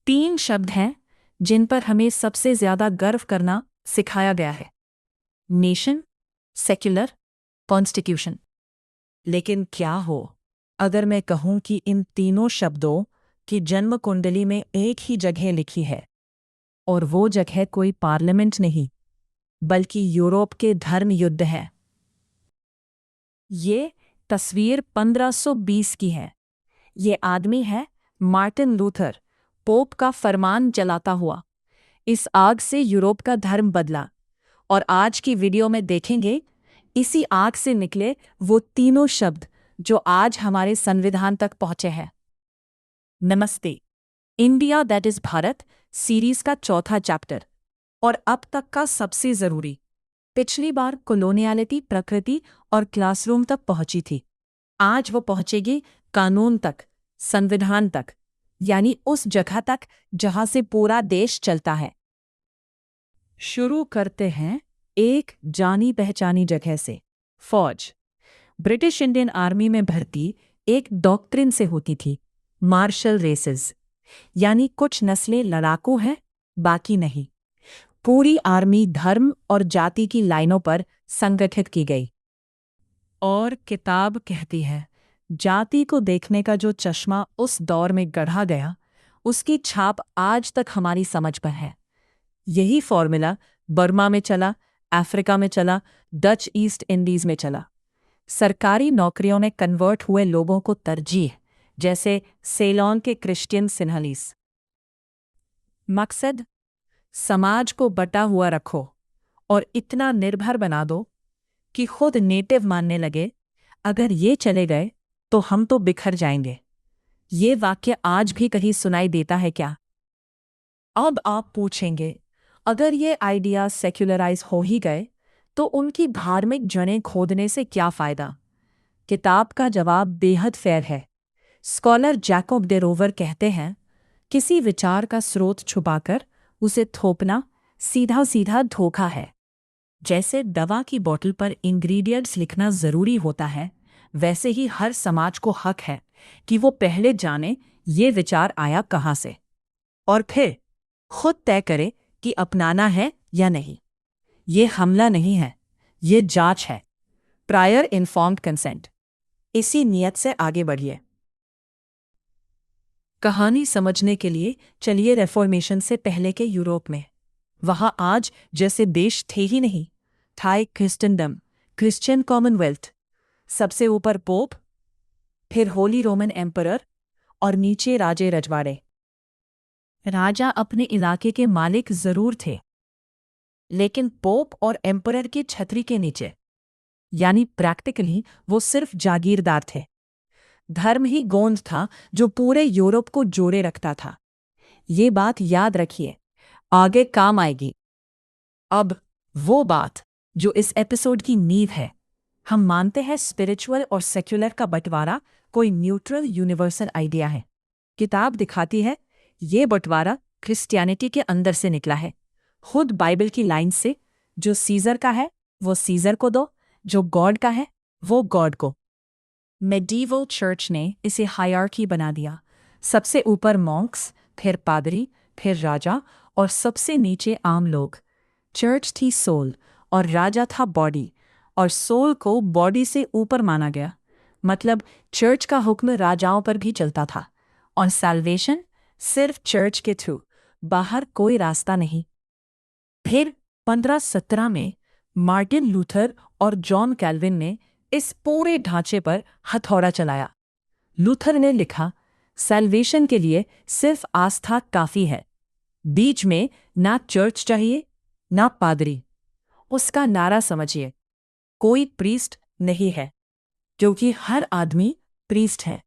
3 शब्द हैं जिन पर हमें सबसे ज्यादा गर्व करना सिखाया गया है: नेशन, सेक्युलर, कॉन्स्टिट्यूशन। लेकिन क्या हो अगर मैं कहूं कि इन तीनों शब्दों की जन्म कुंडली में एक ही जगह लिखी है, और वो जगह कोई पार्लियामेंट नहीं बल्कि यूरोप के धर्म युद्ध है। ये तस्वीर 1520 की है। ये आदमी है मार्टिन लूथर, पोप का फरमान चलाता हुआ। इस आग से यूरोप का धर्म बदला, और आज की वीडियो में देखेंगे इसी आग से निकले वो तीनों शब्द जो आज हमारे संविधान तक पहुंचे हैं। नमस्ते, India that is Bharat series का चौथा चैप्टर, और अब तक का सबसे जरूरी। पिछली बार कॉलोनियलिटी प्रकृति और क्लासरूम तक पहुंची थी। आज वो पहुंचेगी कानून तक, संविधान तक, यानी उस जगह तक जहां से पूरा देश चलता है। शुरू करते हैं एक जानी पहचानी जगह से, फौज। ब्रिटिश इंडियन आर्मी में भर्ती एक डॉक्ट्रिन से होती थी, मार्शल रेसेस, यानी कुछ नस्लें लड़ाकू हैं, बाकी नहीं। पूरी आर्मी धर्म और जाति की लाइनों पर संगठित की गई। और किताब कहती है, जाति को देखने का जो चश्मा उस दौर में गढ़ा गया, उसकी छाप आज तक हमारी समझ पर है। यही फॉर्मूला बर्मा में चला, अफ्रीका में चला, डच ईस्ट इंडीज में चला। सरकारी नौकरियों में कन्वर्ट हुए लोगों को तरजीह, जैसे सेलोन के क्रिश्चियन सिन्हलीस। मकसद, समाज को बटा हुआ रखो और इतना निर्भर बना दो कि खुद नेटिव मानने लगे, अगर ये चले गए तो हम तो बिखर जाएंगे। ये वाक्य आज भी कहीं सुनाई देता है क्या? अब आप पूछेंगे, अगर ये आइडिया सेक्युलराइज हो ही गए तो उनकी धार्मिक जड़ें खोदने से क्या फायदा? किताब का जवाब बेहद फेयर है। स्कॉलर जैकब डे रोवर कहते हैं, किसी विचार का स्रोत छुपाकर उसे थोपना सीधा सीधा धोखा है। जैसे दवा की बोतल पर इंग्रेडिएंट्स लिखना जरूरी होता है, वैसे ही हर समाज को हक है कि वो पहले जाने ये विचार आया कहाँ से, और फिर खुद तय करे कि अपनाना है या नहीं। ये हमला नहीं है, ये जांच है, प्रायर इन्फॉर्म्ड कंसेंट। इसी नियत से आगे बढ़िए। कहानी समझने के लिए चलिए रेफॉर्मेशन से पहले के यूरोप में। वहां आज जैसे देश थे ही नहीं। था एक क्रिस्टनडम, क्रिश्चियन कॉमनवेल्थ। सबसे ऊपर पोप, फिर होली रोमन एम्परर, और नीचे राजे रजवाड़े। राजा अपने इलाके के मालिक जरूर थे, लेकिन पोप और एम्परर की छतरी के नीचे, यानी प्रैक्टिकली वो सिर्फ जागीरदार थे। धर्म ही गोंद था जो पूरे यूरोप को जोड़े रखता था। ये बात याद रखिए, आगे काम आएगी। अब वो बात जो इस एपिसोड की नींव है। हम मानते हैं स्पिरिचुअल और सेक्युलर का बंटवारा कोई न्यूट्रल यूनिवर्सल आइडिया है। किताब दिखाती है ये बंटवारा क्रिश्चियनिटी के अंदर से निकला है, खुद बाइबल की लाइन से, जो सीजर का है वो सीजर को दो, जो गॉड का है वो गॉड को। मेडिवल चर्च ने इसे हायरार्की बना दिया। सबसे ऊपर मॉन्क्स, फिर पादरी, फिर राजा, और सबसे नीचे आम लोग। चर्च थी सोल और राजा था बॉडी, और सोल को बॉडी से ऊपर माना गया। मतलब चर्च का हुक्म राजाओं पर भी चलता था, और सैल्वेशन सिर्फ चर्च के थ्रू, बाहर कोई रास्ता नहीं। फिर 1517 में मार्टिन लूथर और जॉन कैल्विन ने इस पूरे ढांचे पर हथौड़ा चलाया। लूथर ने लिखा, सैल्वेशन के लिए सिर्फ आस्था काफी है, बीच में ना चर्च चाहिए ना पादरी। उसका नारा समझिए, कोई प्रीस्ट नहीं है, क्योंकि हर आदमी प्रीस्ट है।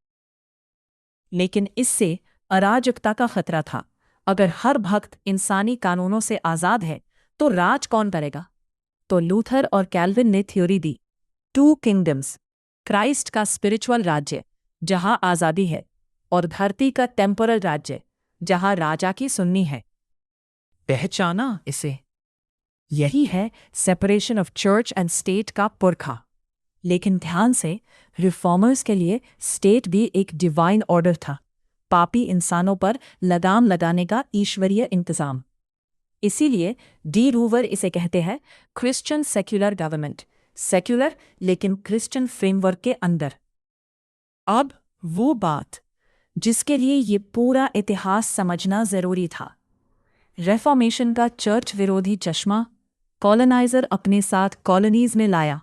लेकिन इससे अराजकता का खतरा था। अगर हर भक्त इंसानी कानूनों से आजाद है तो राज कौन करेगा? तो लूथर और कैल्विन ने थ्योरी दी, 2 किंगडम्स, क्राइस्ट का स्पिरिचुअल राज्य जहां आजादी है, और धरती का टेम्पोरल राज्य जहां राजा की सुन्नी है। पहचाना इसे? यही है separation of church and state का पुरखा। लेकिन ध्यान से, रिफॉर्मर्स के लिए स्टेट भी एक डिवाइन ऑर्डर था, पापी इंसानों पर लगाम लगाने का ईश्वरीय इंतजाम। इसीलिए डी रूवर इसे कहते हैं क्रिश्चियन सेक्युलर गवर्नमेंट, सेक्युलर लेकिन क्रिश्चियन फ्रेमवर्क के अंदर। अब वो बात जिसके लिए ये पूरा इतिहास समझना जरूरी था। रेफॉर्मेशन का चर्च विरोधी चश्मा कॉलोनाइजर अपने साथ कॉलोनीज में लाया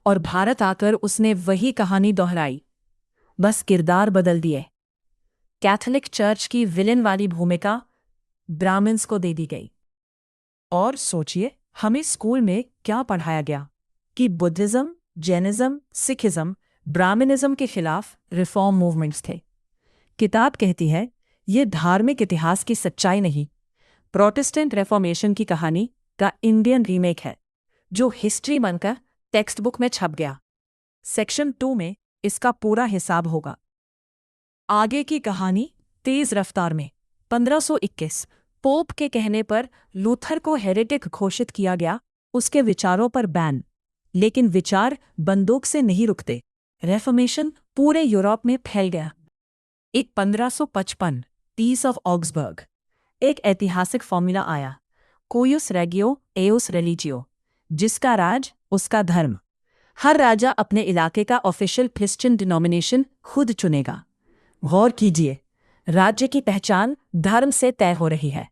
और भारत आकर उसने वही कहानी दोहराई, बस किरदार बदल दिए। कैथोलिक चर्च की विलेन वाली भूमिका ब्राह्मण्स को दे दी गई। और सोचिए हमें स्कूल में क्या पढ़ाया गया कि बुद्धिज्म, जैनिज्म, सिखिज्म, ब्राह्मणिज्म के खिलाफ रिफॉर्म मूवमेंट्स थे। किताब कहती है ये धार्मिक इतिहास की सच्चाई नहीं, प्रोटेस्टेंट रेफॉर्मेशन की कहानी का इंडियन रीमेक है जो हिस्ट्री बनकर टेक्स्ट बुक में छप गया। सेक्शन 2 में इसका पूरा हिसाब होगा। आगे की कहानी तेज रफ्तार में। 1521 पोप के कहने पर लूथर को हेरेटिक घोषित किया गया, उसके विचारों पर बैन। लेकिन विचार बंदूक से नहीं रुकते, रेफॉर्मेशन पूरे यूरोप में फैल गया। एक 1555 पीस ऑफ ऑग्सबर्ग, एक ऐतिहासिक फॉर्मूला आया, कोयुस रेगियो एउस रेलिजियो, जिसका राज उसका धर्म। हर राजा अपने इलाके का ऑफिशियल क्रिश्चियन डिनोमिनेशन खुद चुनेगा। गौर कीजिए, राज्य की पहचान धर्म से तय हो रही है।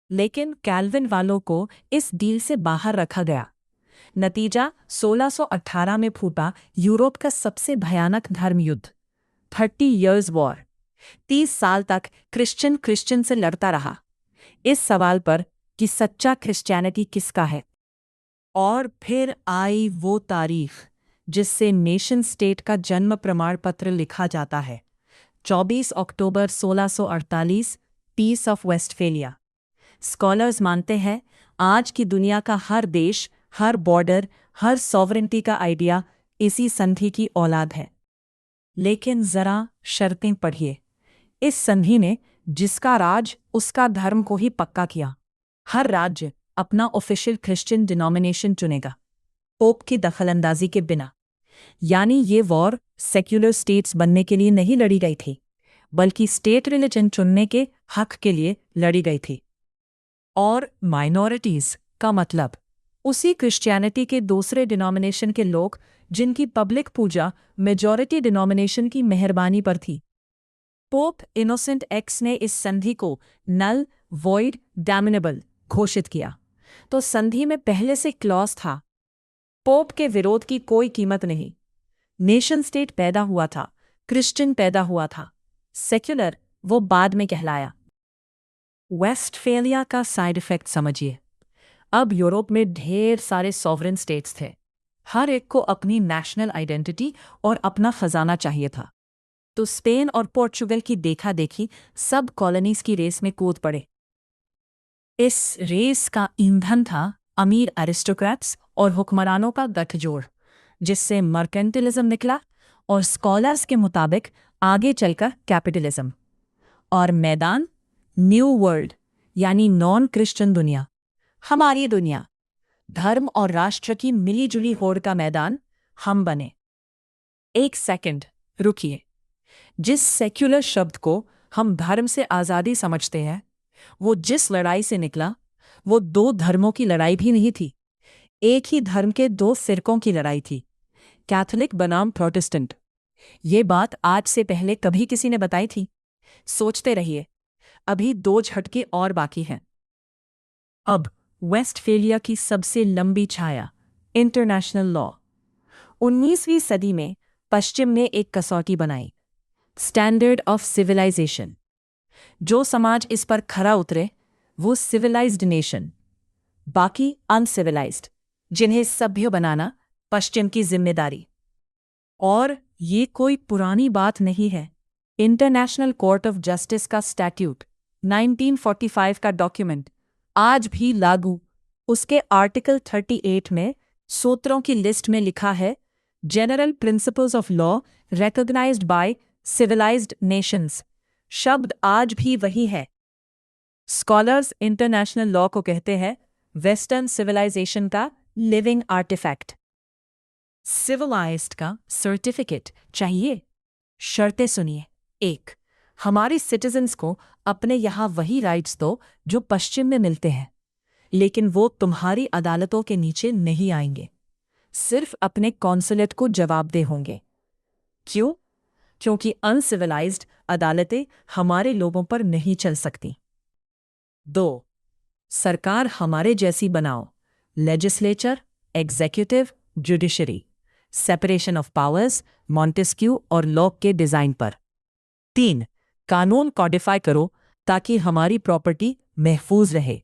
लेकिन कैल्विन वालों को इस डील से बाहर रखा गया। नतीजा 1618 में फूटा यूरोप का सबसे भयानक धर्म युद्ध, 30 Years वॉर। 30 साल तक क्रिश्चियन से लड़ता रहा इस सवाल पर कि सच्चा क्रिश्चियनिटी किसका है। और फिर आई वो तारीख जिससे नेशन स्टेट का जन्म प्रमाण पत्र लिखा जाता है, 24 अक्टूबर 1648, पीस ऑफ वेस्टफेलिया। स्कॉलर्स मानते हैं आज की दुनिया का हर देश, हर बॉर्डर, हर सॉवरेंटी का आइडिया इसी संधि की औलाद है। लेकिन जरा शर्तें पढ़िए। इस संधि ने जिसका राज उसका धर्म को ही पक्का किया। हर राज्य अपना ऑफिशियल क्रिश्चियन डिनोमिनेशन चुनेगा, पोप की दखलंदाजी के बिना। यानी ये वॉर सेक्युलर स्टेट्स बनने के लिए नहीं लड़ी गई थी, बल्कि स्टेट रिलीजन चुनने के हक के लिए लड़ी गई थी। और माइनॉरिटीज का मतलब उसी क्रिश्चियनिटी के दूसरे डिनोमिनेशन के लोग जिनकी पब्लिक पूजा मेजॉरिटी डिनोमिनेशन की मेहरबानी पर थी। पोप इनोसेंट एक्स ने इस संधि को नल, वॉइड, डैमिनेबल घोषित किया। तो संधि में पहले से क्लॉज था, पोप के विरोध की कोई कीमत नहीं। नेशन स्टेट पैदा हुआ था, क्रिश्चियन पैदा हुआ था, सेक्युलर वो बाद में कहलाया। वेस्टफेलिया का साइड इफेक्ट समझिए। अब यूरोप में ढेर सारे सॉवरेन स्टेट्स थे, हर एक को अपनी नेशनल आइडेंटिटी और अपना खजाना चाहिए था। तो स्पेन और पोर्चुगल की देखा देखी सब कॉलोनीज की रेस में कूद पड़े। इस रेस का ईंधन था अमीर एरिस्टोक्रेट्स और हुक्मरानों का गठजोड़, जिससे मर्केंटिलिज्म निकला और स्कॉलर्स के मुताबिक आगे चलकर कैपिटलिज्म। और मैदान न्यू वर्ल्ड यानी नॉन क्रिश्चियन दुनिया, हमारी दुनिया, धर्म और राष्ट्र की मिलीजुली होड़ का मैदान हम बने। एक सेकंड रुकिए। जिस सेक्युलर शब्द को हम धर्म से आज़ादी समझते हैं, वो जिस लड़ाई से निकला वो दो धर्मों की लड़ाई भी नहीं थी, एक ही धर्म के दो फिरकों की लड़ाई थी, कैथोलिक बनाम प्रोटेस्टेंट। ये बात आज से पहले कभी किसी ने बताई थी? सोचते रहिए, अभी 2 झटके और बाकी हैं। अब वेस्टफेलिया की सबसे लंबी छाया, इंटरनेशनल लॉ। 19वीं सदी में पश्चिम ने एक कसौटी बनाई, स्टैंडर्ड ऑफ सिविलाइजेशन। जो समाज इस पर खरा उतरे वो सिविलाइज्ड नेशन, बाकी अनसिविलाइज्ड, जिन्हें सभ्य बनाना पश्चिम की जिम्मेदारी। और ये कोई पुरानी बात नहीं है। इंटरनेशनल कोर्ट ऑफ जस्टिस का स्टैट्यूट 1945 का डॉक्यूमेंट आज भी लागू। उसके आर्टिकल 38 में सूत्रों की लिस्ट में लिखा है, general principles of law recognized by civilized nations. शब्द आज भी वही है। स्कॉलर्स इंटरनेशनल लॉ को कहते हैं वेस्टर्न सिविलाइजेशन का लिविंग आर्टिफैक्ट। सिविलाइज्ड का सर्टिफिकेट चाहिए? शर्तें सुनिए। 1. हमारे सिटीजन्स को अपने यहाँ वही राइट्स दो जो पश्चिम में मिलते हैं, लेकिन वो तुम्हारी अदालतों के नीचे नहीं आएंगे, सिर्फ अपने कॉन्सुलेट को जवाबदेह होंगे। क्यों? क्योंकि अनसिविलाइज्ड अदालतें हमारे लोगों पर नहीं चल सकती। 2. सरकार हमारे जैसी बनाओ। Legislature, executive, judiciary, separation of powers, Montesquieu और लॉक के डिजाइन पर। 3. कानून कॉडिफाई करो ताकि हमारी प्रॉपर्टी महफूज रहे।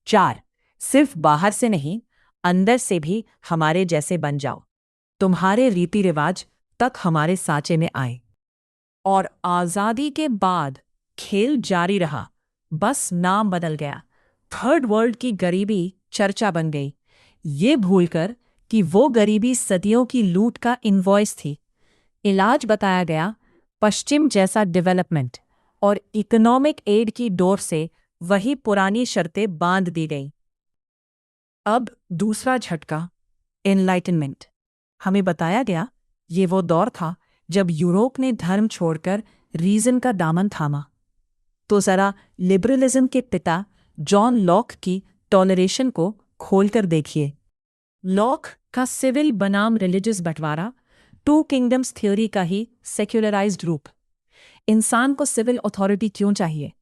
4. सिर्फ बाहर से नहीं, अंदर से भी हमारे जैसे बन जाओ, तुम्हारे रीति रिवाज तक हमारे साँचे में आए। और आज़ादी के बाद खेल जारी रहा, बस नाम बदल गया। थर्ड वर्ल्ड की गरीबी चर्चा बन गई, ये भूलकर कि वो गरीबी सदियों की लूट का इनवॉइस थी। इलाज बताया गया पश्चिम जैसा डेवलपमेंट, और इकोनॉमिक एड की डोर से वही पुरानी शर्तें बांध दी गई। अब दूसरा झटका, एनलाइटनमेंट। हमें बताया गया ये वो दौर था जब यूरोप ने धर्म छोड़कर रीजन का दामन थामा। तो जरा लिबरलिज्म के पिता जॉन लॉक की टॉलरेशन को खोलकर देखिए। लॉक का सिविल बनाम रिलीजियस बंटवारा टू किंगडम्स थ्योरी का ही सेक्युलराइज्ड रूप। इंसान को सिविल अथॉरिटी क्यों चाहिए?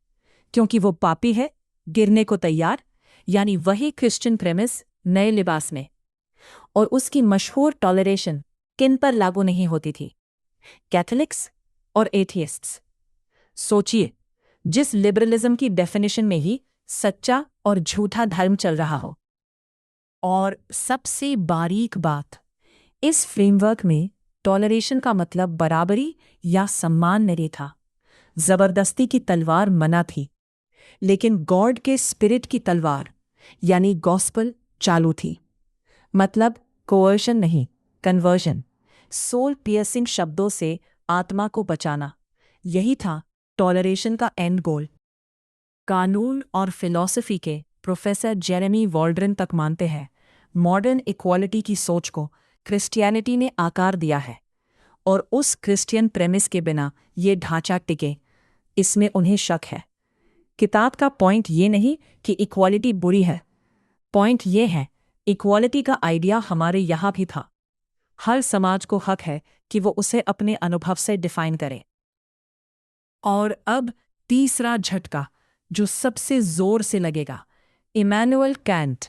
क्योंकि वो पापी है, गिरने को तैयार, यानी वही क्रिश्चियन प्रेमिस नए लिबास में। और उसकी मशहूर टॉलरेशन किन पर लागू नहीं होती थी? कैथोलिक्स और एथियस्ट्स। सोचिए, जिस लिबरलिज्म की डेफिनेशन में ही सच्चा और झूठा धर्म चल रहा हो। और सबसे बारीक बात, इस फ्रेमवर्क में टॉलरेशन का मतलब बराबरी या सम्मान नहीं था। जबरदस्ती की तलवार मना थी, लेकिन गॉड के स्पिरिट की तलवार यानी गॉस्पल चालू थी। मतलब कोअर्शन नहीं, कन्वर्जन। सोल पियर्सिंग शब्दों से आत्मा को बचाना, यही था टॉलरेशन का एंड गोल। कानून और फिलॉसफी के प्रोफेसर जेरेमी वॉल्ड्रन तक मानते हैं मॉडर्न इक्वालिटी की सोच को क्रिश्चियनिटी ने आकार दिया है, और उस क्रिश्चियन प्रेमिस के बिना ये ढांचा टिके, इसमें उन्हें शक है। किताब का पॉइंट ये नहीं कि इक्वालिटी बुरी है, पॉइंट ये है इक्वालिटी का आइडिया हमारे यहाँ भी था। हर समाज को हक है कि वो उसे अपने अनुभव से डिफाइन करे। और अब तीसरा झटका जो सबसे जोर से लगेगा, इमैनुअल कैंट,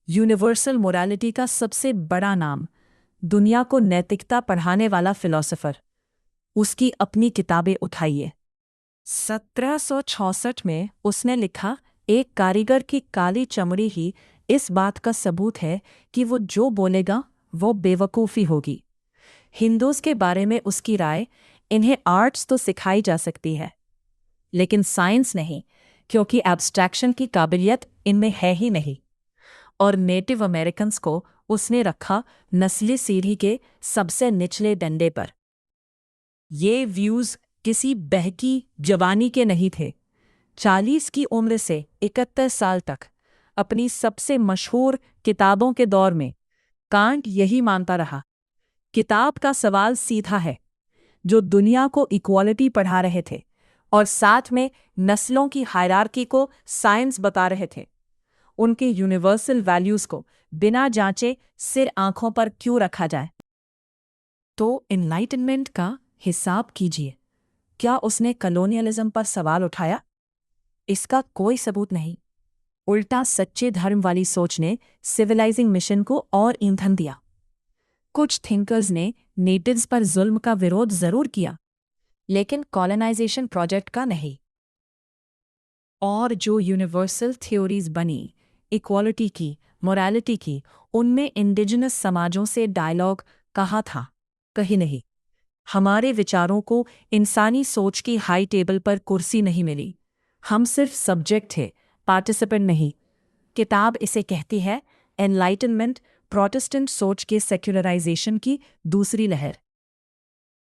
यूनिवर्सल मोरालिटी का सबसे बड़ा नाम, दुनिया को नैतिकता पढ़ाने वाला फिलोसोफर। उसकी अपनी किताबें उठाइए। 1766 में उसने लिखा, एक कारीगर की काली चमड़ी ही इस बात का सबूत है कि वो जो बोलेगा वो बेवकूफ़ी होगी। हिंदूज़ के बारे में उसकी राय, इन्हें आर्ट्स तो सिखाई जा सकती है, लेकिन साइंस नहीं, क्योंकि एब्स्ट्रैक्शन की काबिलियत इनमें है ही नहीं। और नेटिव अमेरिकन्स को उसने रखा नस्ली सीढ़ी के सबसे निचले डंडे पर। ये व्यूज़ किसी बहकी जवानी के नहीं थे। 40 की उम्र से 71 साल तक अपनी सबसे मशहूर किताबों के दौर में कांट यही मानता रहा। किताब का सवाल सीधा है, जो दुनिया को इक्वालिटी पढ़ा रहे थे और साथ में नस्लों की हायरार्की को साइंस बता रहे थे, उनके यूनिवर्सल वैल्यूज़ को बिना जांचे सिर आंखों पर क्यों रखा जाए? तो एनलाइटनमेंट का हिसाब कीजिए, क्या उसने कॉलोनियलिज्म पर सवाल उठाया? इसका कोई सबूत नहीं। उल्टा सच्चे धर्म वाली सोच ने सिविलाइजिंग मिशन को और ईंधन दिया। कुछ थिंकर्स ने नेटिव्स पर जुल्म का विरोध जरूर किया, लेकिन कॉलोनाइजेशन प्रोजेक्ट का नहीं। और जो यूनिवर्सल थ्योरीज बनी, इक्वालिटी की, मोरालिटी की, उनमें इंडिजिनस समाजों से डायलॉग कहाँ था? कहीं नहीं। हमारे विचारों को इंसानी सोच की हाई टेबल पर कुर्सी नहीं मिली। हम सिर्फ सब्जेक्ट थे, पार्टिसिपेंट नहीं। किताब इसे कहती है एनलाइटनमेंट प्रोटेस्टेंट सोच के सेक्युलराइजेशन की दूसरी लहर।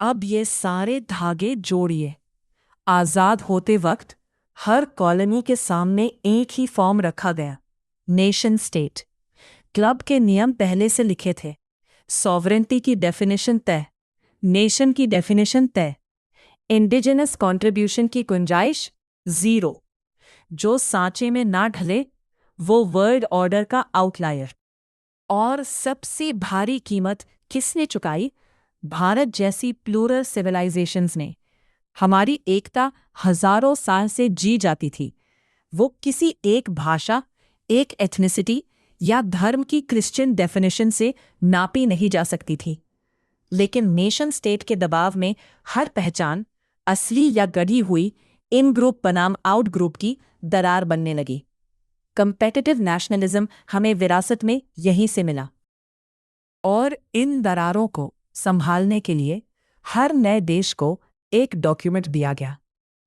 अब ये सारे धागे जोड़िए। आज़ाद होते वक्त हर कॉलोनी के सामने एक ही फॉर्म रखा गया, नेशन स्टेट। क्लब के नियम पहले से लिखे थे। सॉवरेंटी की डेफिनेशन तय, नेशन की डेफिनेशन तय। इंडिजिनस कंट्रीब्यूशन की गुंजाइश 0। जो सांचे में ना ढले वो वर्ल्ड ऑर्डर का आउटलायर। और सबसे भारी कीमत किसने चुकाई? भारत जैसी प्लूरल सिविलाइजेशंस ने। हमारी एकता हजारों साल से जी जाती थी। वो किसी एक भाषा, एक एथनिसिटी या धर्म की क्रिश्चियन डेफिनेशन से नापी नहीं जा सकती थी। लेकिन नेशन स्टेट के दबाव में हर पहचान, असली या गढ़ी हुई, इन ग्रुप बनाम आउट ग्रुप की दरार बनने लगी। कंपेटिटिव नेशनलिज्म हमें विरासत में यहीं से मिला। और इन दरारों को संभालने के लिए हर नए देश को एक डॉक्यूमेंट दिया गया,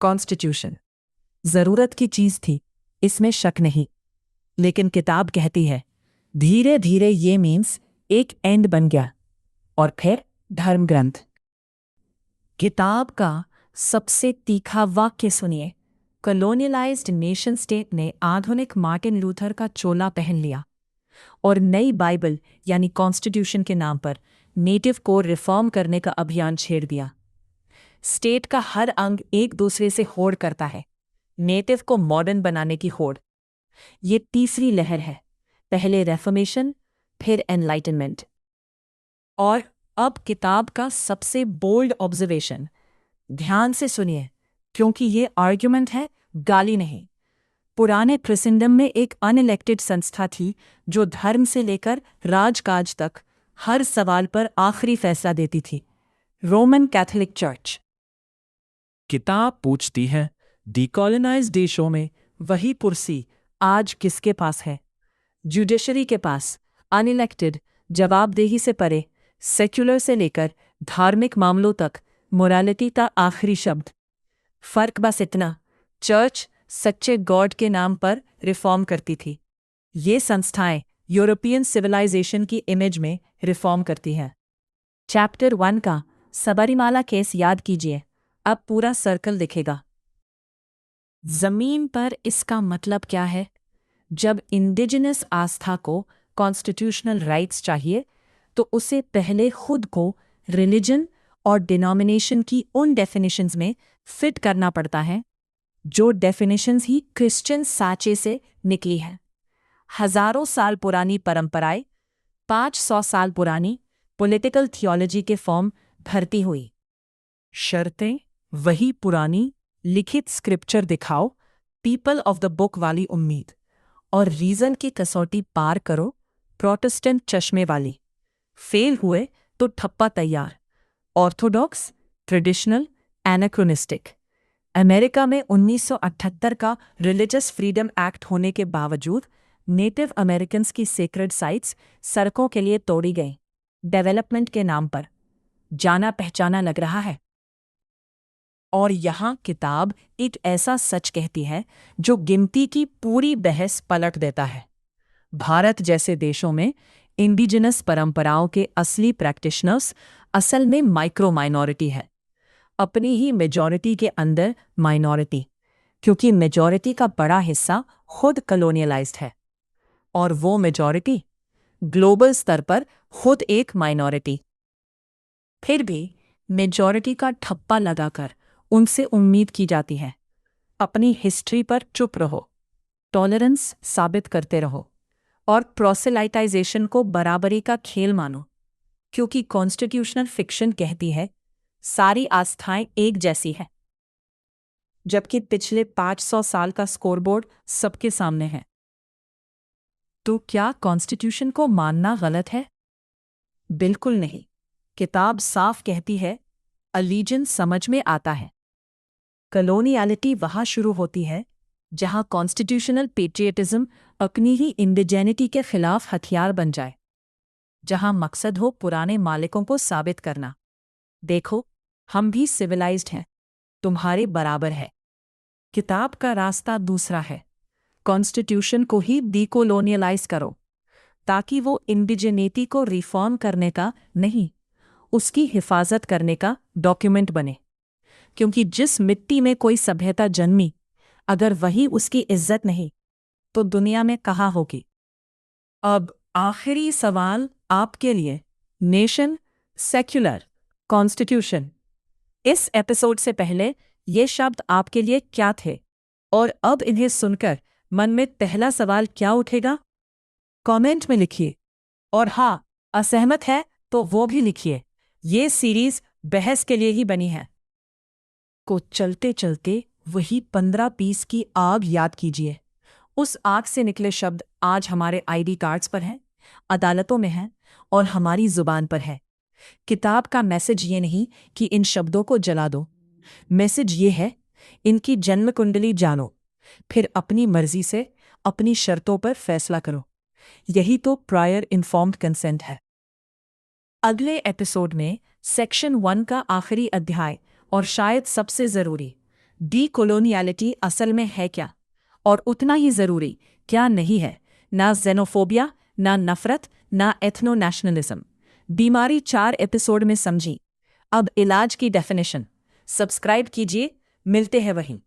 कॉन्स्टिट्यूशन। जरूरत की चीज थी, इसमें शक नहीं। लेकिन किताब कहती है धीरे धीरे ये मीन्स एक एंड बन गया और फिर धर्म ग्रंथ। किताब का सबसे तीखा वाक्य सुनिए। कॉलोनियलाइज्ड नेशन स्टेट ने आधुनिक मार्टिन लूथर का चोला पहन लिया और नई बाइबल यानी कॉन्स्टिट्यूशन के नाम पर नेटिव को रिफॉर्म करने का अभियान छेड़ दिया। स्टेट का हर अंग एक दूसरे से होड़ करता है, नेटिव को मॉडर्न बनाने की होड़। ये तीसरी लहर है, पहले रेफॉर्मेशन फिर एनलाइटनमेंट। और अब किताब का सबसे बोल्ड ऑब्जर्वेशन, ध्यान से सुनिए क्योंकि ये आर्ग्यूमेंट है, गाली नहीं। पुराने क्रिसेंडम में एक अनइलेक्टेड संस्था थी जो धर्म से लेकर राजकाज तक हर सवाल पर आखिरी फैसला देती थी, रोमन कैथोलिक चर्च। किताब पूछती है डीकॉलोनाइज्ड देशों में वही कुर्सी आज किसके पास है? जुडिशरी के पास, अनइलेक्टेड, जवाबदेही से परे, सेक्युलर से लेकर धार्मिक मामलों तक, मोरालिटी का आखिरी शब्द। फर्क बस इतना, चर्च सच्चे गॉड के नाम पर रिफॉर्म करती थी, ये संस्थाएं यूरोपियन सिविलाइजेशन की इमेज में रिफॉर्म करती हैं। चैप्टर 1 का सबरीमाला केस याद कीजिए, अब पूरा सर्कल दिखेगा। जमीन पर इसका मतलब क्या है? जब इंडिजिनस आस्था को कॉन्स्टिट्यूशनल राइट्स चाहिए तो उसे पहले खुद को रिलीजन और डिनोमिनेशन की उन डेफिनेशंस में फिट करना पड़ता है जो डेफिनेशंस ही क्रिश्चियन साचे से निकली है। हजारों साल पुरानी परंपराएं 500 साल पुरानी पॉलिटिकल थियोलॉजी के फॉर्म भरती हुई। शर्तें वही पुरानी लिखित स्क्रिप्चर दिखाओ, पीपल ऑफ द बुक वाली उम्मीद, और रीजन की कसौटी पार करो, प्रोटेस्टेंट चश्मे वाली। फेल हुए तो ठप्पा तैयार, ऑर्थोडॉक्स, ट्रेडिशनल, एनाक्रोनिस्टिक। अमेरिका में 1978 का रिलीजियस फ्रीडम एक्ट होने के बावजूद नेटिव अमेरिकन्स की सेक्रेड साइट्स सड़कों के लिए तोड़ी गईं, डेवलपमेंट के नाम पर। जाना पहचाना लग रहा है। और यहाँ किताब एक ऐसा सच कहती है जो गिनती की पूरी बहस पलट देता है। भारत जैसे देशों में इंडिजिनस परंपराओं के असली प्रैक्टिशनर्स असल में माइक्रो माइनॉरिटी है, अपनी ही मेजॉरिटी के अंदर माइनॉरिटी, क्योंकि मेजॉरिटी का बड़ा हिस्सा खुद कॉलोनियलाइज्ड है और वो मेजॉरिटी ग्लोबल स्तर पर खुद एक माइनॉरिटी। फिर भी मेजॉरिटी का ठप्पा लगाकर उनसे उम्मीद की जाती है अपनी हिस्ट्री पर चुप रहो, टॉलरेंस साबित करते रहो और प्रोसेलाइटाइजेशन को बराबरी का खेल मानो, क्योंकि कॉन्स्टिट्यूशनल फिक्शन कहती है सारी आस्थाएं एक जैसी हैं, जबकि पिछले 500 साल का स्कोरबोर्ड सबके सामने है। तो क्या कॉन्स्टिट्यूशन को मानना गलत है? बिल्कुल नहीं। किताब साफ कहती है अलीजेंस समझ में आता है। कॉलोनियलिटी वहां शुरू होती है जहां कॉन्स्टिट्यूशनल पेट्रियटिज्म अपनी ही इंडिजेनिटी के खिलाफ हथियार बन जाए, जहां मकसद हो पुराने मालिकों को साबित करना, देखो हम भी सिविलाइज्ड हैं, तुम्हारे बराबर है। किताब का रास्ता दूसरा है, कॉन्स्टिट्यूशन को ही डीकोलोनियलाइज करो, ताकि वो इंडिजेनिटी को रिफॉर्म करने का नहीं, उसकी हिफाजत करने का डॉक्यूमेंट बने। क्योंकि जिस मिट्टी में कोई सभ्यता जन्मी, अगर वही उसकी इज्जत नहीं तो दुनिया में कहाँ होगी। अब आखिरी सवाल आपके लिए, नेशन, सेक्युलर, कॉन्स्टिट्यूशन, इस एपिसोड से पहले ये शब्द आपके लिए क्या थे? और अब इन्हें सुनकर मन में पहला सवाल क्या उठेगा? कमेंट में लिखिए। और हाँ, असहमत है तो वो भी लिखिए। ये सीरीज बहस के लिए ही बनी है। को चलते चलते वही 15 पीस की आग याद कीजिए। उस आग से निकले शब्द आज हमारे आईडी कार्ड्स पर हैं, अदालतों में हैं और हमारी जुबान पर है। किताब का मैसेज ये नहीं कि इन शब्दों को जला दो। मैसेज ये है, इनकी जन्म कुंडली जानो, फिर अपनी मर्जी से अपनी शर्तों पर फैसला करो। यही तो प्रायर इन्फॉर्म्ड कंसेंट है। अगले एपिसोड में सेक्शन 1 का आखिरी अध्याय और शायद सबसे ज़रूरी, डीकोलोनियलिटी असल में है क्या, और उतना ही ज़रूरी क्या नहीं है। ना जेनोफोबिया, ना नफ़रत, ना एथनो नेशनलिज्म। बीमारी 4 एपिसोड में समझी। अब इलाज की डेफिनेशन। सब्सक्राइब कीजिए, मिलते हैं वहीं।